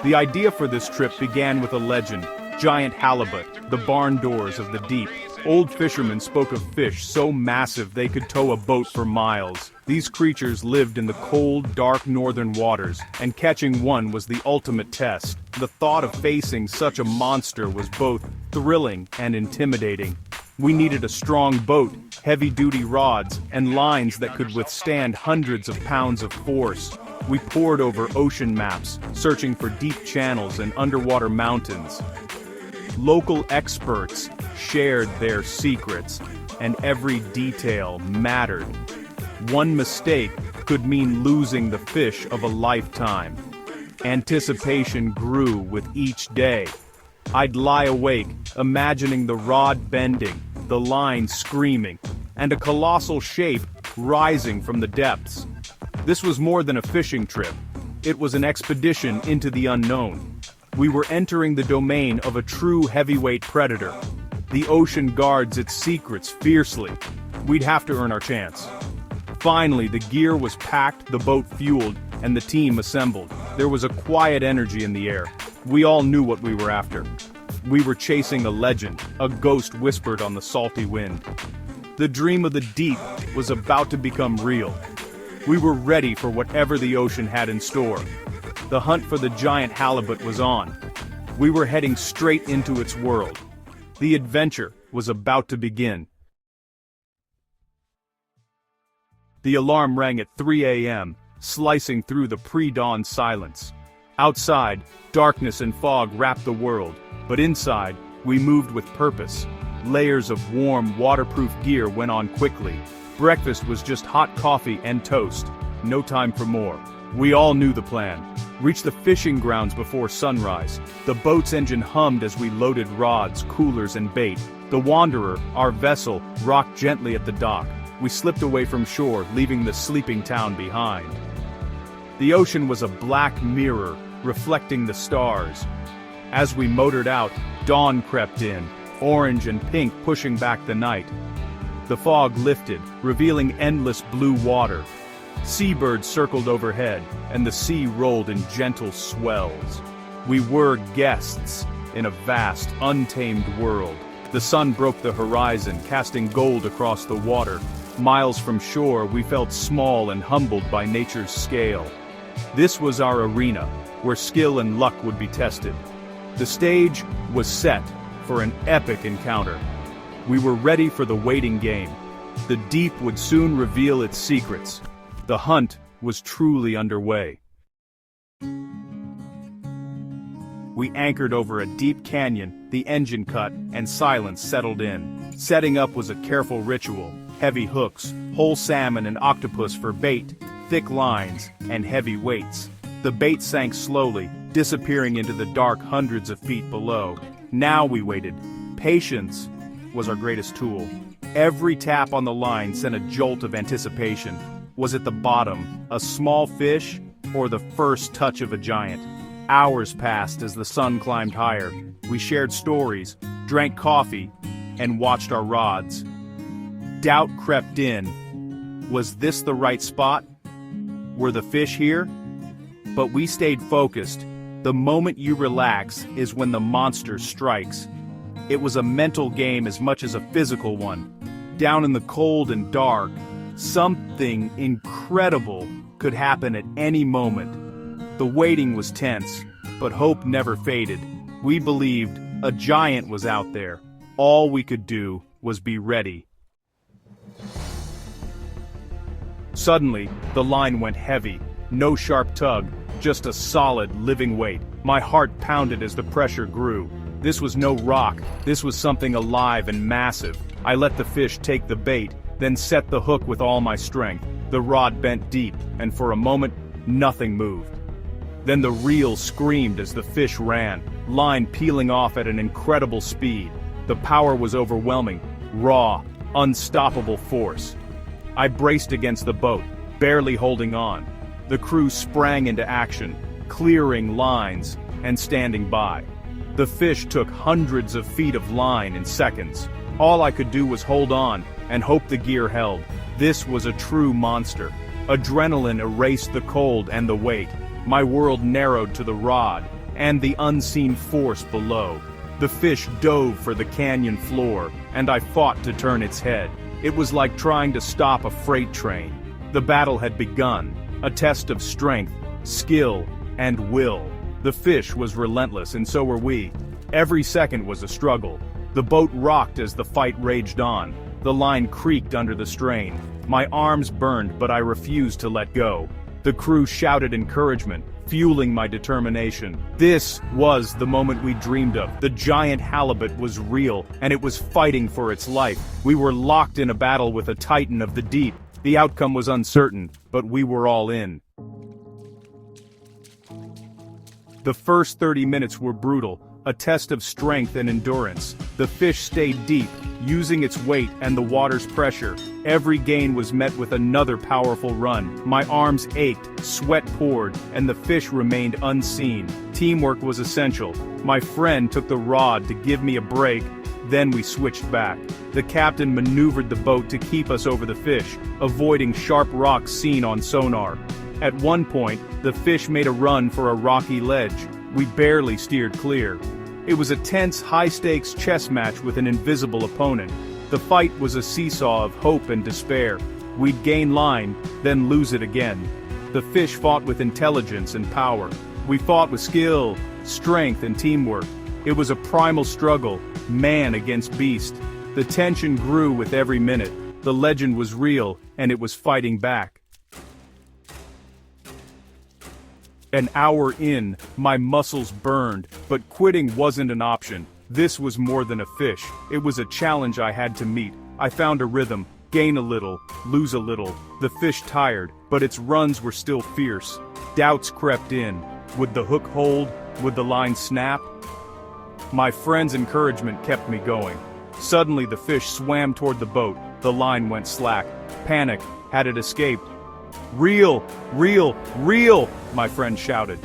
The idea for this trip began with a legend, giant halibut, the barn doors of the deep. Old fishermen spoke of fish so massive they could tow a boat for miles. These creatures lived in the cold, dark northern waters, and catching one was the ultimate test. The thought of facing such a monster was both thrilling and intimidating. We needed a strong boat, heavy-duty rods, and lines that could withstand hundreds of pounds of force. We pored over ocean maps, searching for deep channels and underwater mountains. Local experts shared their secrets, and every detail mattered. One mistake could mean losing the fish of a lifetime. Anticipation grew with each day. I'd lie awake, imagining the rod bending, the line screaming, and a colossal shape rising from the depths. This was more than a fishing trip. It was an expedition into the unknown. We were entering the domain of a true heavyweight predator. The ocean guards its secrets fiercely. We'd have to earn our chance. Finally, the gear was packed, the boat fueled, and the team assembled. There was a quiet energy in the air. We all knew what we were after. We were chasing a legend, a ghost whispered on the salty wind. The dream of the deep was about to become real. We were ready for whatever the ocean had in store. The hunt for the giant halibut was on. We were heading straight into its world. The adventure was about to begin. The alarm rang at 3 a.m., slicing through the pre-dawn silence. Outside, darkness and fog wrapped the world, but inside, we moved with purpose. Layers of warm, waterproof gear went on quickly. Breakfast was just hot coffee and toast. No time for more. We all knew the plan. Reach the fishing grounds before sunrise. The boat's engine hummed as we loaded rods, coolers, and bait. The Wanderer, our vessel, rocked gently at the dock. We slipped away from shore, leaving the sleeping town behind. The ocean was a black mirror, reflecting the stars. As we motored out, dawn crept in, orange and pink pushing back the night. The fog lifted, revealing endless blue water. Seabirds circled overhead, and the sea rolled in gentle swells. We were guests in a vast, untamed world. The sun broke the horizon, casting gold across the water. Miles from shore, we felt small and humbled by nature's scale. This was our arena, where skill and luck would be tested. The stage was set for an epic encounter. We were ready for the waiting game. The deep would soon reveal its secrets. The hunt was truly underway. We anchored over a deep canyon, the engine cut, and silence settled in. Setting up was a careful ritual. Heavy hooks, whole salmon and octopus for bait, thick lines, and heavy weights. The bait sank slowly, disappearing into the dark hundreds of feet below. Now we waited. Patience was our greatest tool. Every tap on the line sent a jolt of anticipation. Was it the bottom, a small fish, or the first touch of a giant? Hours passed as the sun climbed higher. We shared stories, drank coffee, and watched our rods. Doubt crept in. Was this the right spot? Were the fish here? But we stayed focused. The moment you relax is when the monster strikes. It was a mental game as much as a physical one. Down in the cold and dark, something incredible could happen at any moment. The waiting was tense, but hope never faded. We believed a giant was out there. All we could do was be ready. Suddenly, the line went heavy. No sharp tug, just a solid, living weight. My heart pounded as the pressure grew. This was no rock, this was something alive and massive. I let the fish take the bait, then set the hook with all my strength. The rod bent deep, and for a moment, nothing moved. Then the reel screamed as the fish ran, line peeling off at an incredible speed. The power was overwhelming, raw, unstoppable force. I braced against the boat, barely holding on. The crew sprang into action, clearing lines and standing by. The fish took hundreds of feet of line in seconds. All I could do was hold on and hope the gear held. This was a true monster. Adrenaline erased the cold and the weight. My world narrowed to the rod. and the unseen force below. The fish dove for the canyon floor, and I fought to turn its head. It was like trying to stop a freight train. The battle had begun, a test of strength, skill, and will. The fish was relentless, and so were we. Every second was a struggle. The boat rocked as the fight raged on. The line creaked under the strain. My arms burned, but I refused to let go. The crew shouted encouragement, fueling my determination. This was the moment we dreamed of. The giant halibut was real, and it was fighting for its life. We were locked in a battle with a titan of the deep. The outcome was uncertain, but we were all in. The first 30 minutes were brutal, a test of strength and endurance. The fish stayed deep, using its weight and the water's pressure. Every gain was met with another powerful run. My arms ached, sweat poured, and the fish remained unseen. Teamwork was essential. My friend took the rod to give me a break, then we switched back. The captain maneuvered the boat to keep us over the fish, avoiding sharp rocks seen on sonar. At one point, the fish made a run for a rocky ledge. We barely steered clear. It was a tense, high-stakes chess match with an invisible opponent. The fight was a seesaw of hope and despair. We'd gain line, then lose it again. The fish fought with intelligence and power. We fought with skill, strength, and teamwork. It was a primal struggle, man against beast. The tension grew with every minute. The legend was real, and it was fighting back. An hour in, my muscles burned, but quitting wasn't an option. This was more than a fish. It was a challenge I had to meet. I found a rhythm, gain a little, lose a little. The fish tired, but its runs were still fierce. Doubts crept in. Would the hook hold? Would the line snap? My friend's encouragement kept me going. Suddenly the fish swam toward the boat. The line went slack. Panic. Had it escaped? "Reel! Reel! Reel!" my friend shouted.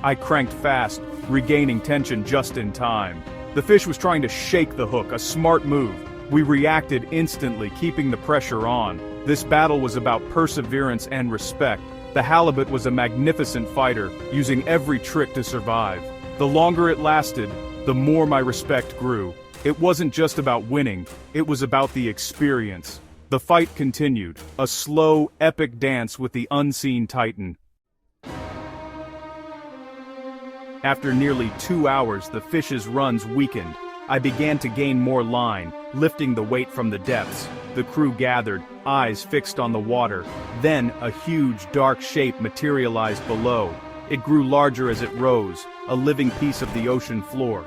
I cranked fast, regaining tension just in time. The fish was trying to shake the hook, a smart move. We reacted instantly, keeping the pressure on. This battle was about perseverance and respect. The halibut was a magnificent fighter, using every trick to survive. The longer it lasted, the more my respect grew. It wasn't just about winning, it was about the experience. The fight continued, a slow, epic dance with the unseen titan. After nearly 2 hours, the fish's runs weakened. I began to gain more line, lifting the weight from the depths. The crew gathered, eyes fixed on the water. Then, a huge, dark shape materialized below. It grew larger as it rose, a living piece of the ocean floor.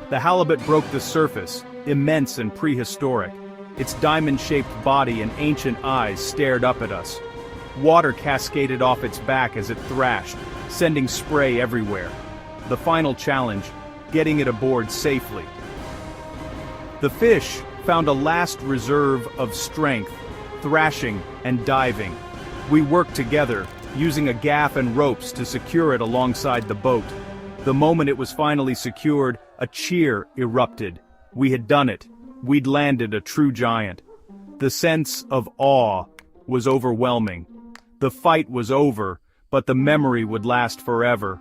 The halibut broke the surface, immense and prehistoric. Its diamond-shaped body and ancient eyes stared up at us. Water cascaded off its back as it thrashed, sending spray everywhere. The final challenge, getting it aboard safely. The fish found a last reserve of strength, thrashing and diving. We worked together, using a gaff and ropes to secure it alongside the boat. The moment it was finally secured, a cheer erupted. We had done it. We'd landed a true giant. The sense of awe was overwhelming. The fight was over, but the memory would last forever.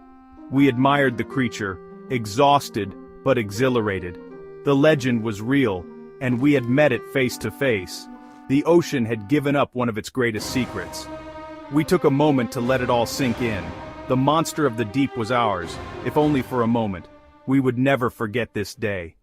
We admired the creature, exhausted but exhilarated. The legend was real, and we had met it face to face. The ocean had given up one of its greatest secrets. We took a moment to let it all sink in. The monster of the deep was ours, if only for a moment. We would never forget this day.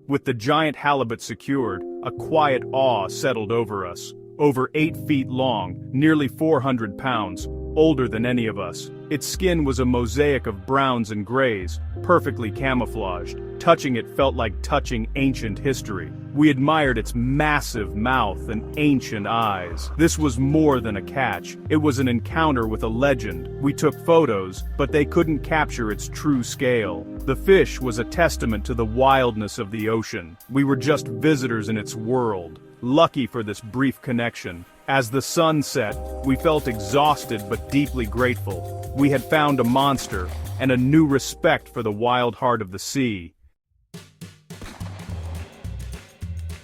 With the giant halibut secured, a quiet awe settled over us. Over 8 feet long, nearly 400 pounds, older than any of us. Its skin was a mosaic of browns and grays, perfectly camouflaged. Touching it felt like touching ancient history. We admired its massive mouth and ancient eyes. This was more than a catch. It was an encounter with a legend. We took photos, but they couldn't capture its true scale. The fish was a testament to the wildness of the ocean. We were just visitors in its world, lucky for this brief connection. As the sun set, we felt exhausted but deeply grateful. We had found a monster, and a new respect for the wild heart of the sea.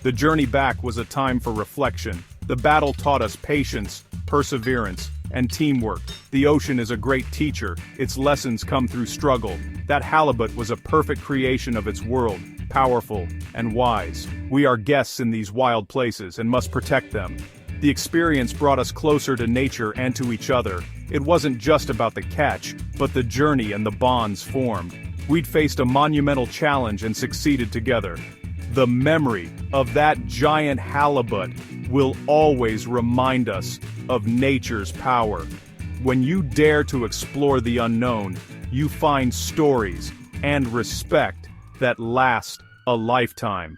The journey back was a time for reflection. The battle taught us patience, perseverance, and teamwork. The ocean is a great teacher, its lessons come through struggle. That halibut was a perfect creation of its world, powerful and wise. We are guests in these wild places and must protect them. The experience brought us closer to nature and to each other. It wasn't just about the catch, but the journey and the bonds formed. We'd faced a monumental challenge and succeeded together. The memory of that giant halibut will always remind us of nature's power. When you dare to explore the unknown, you find stories and respect that last a lifetime.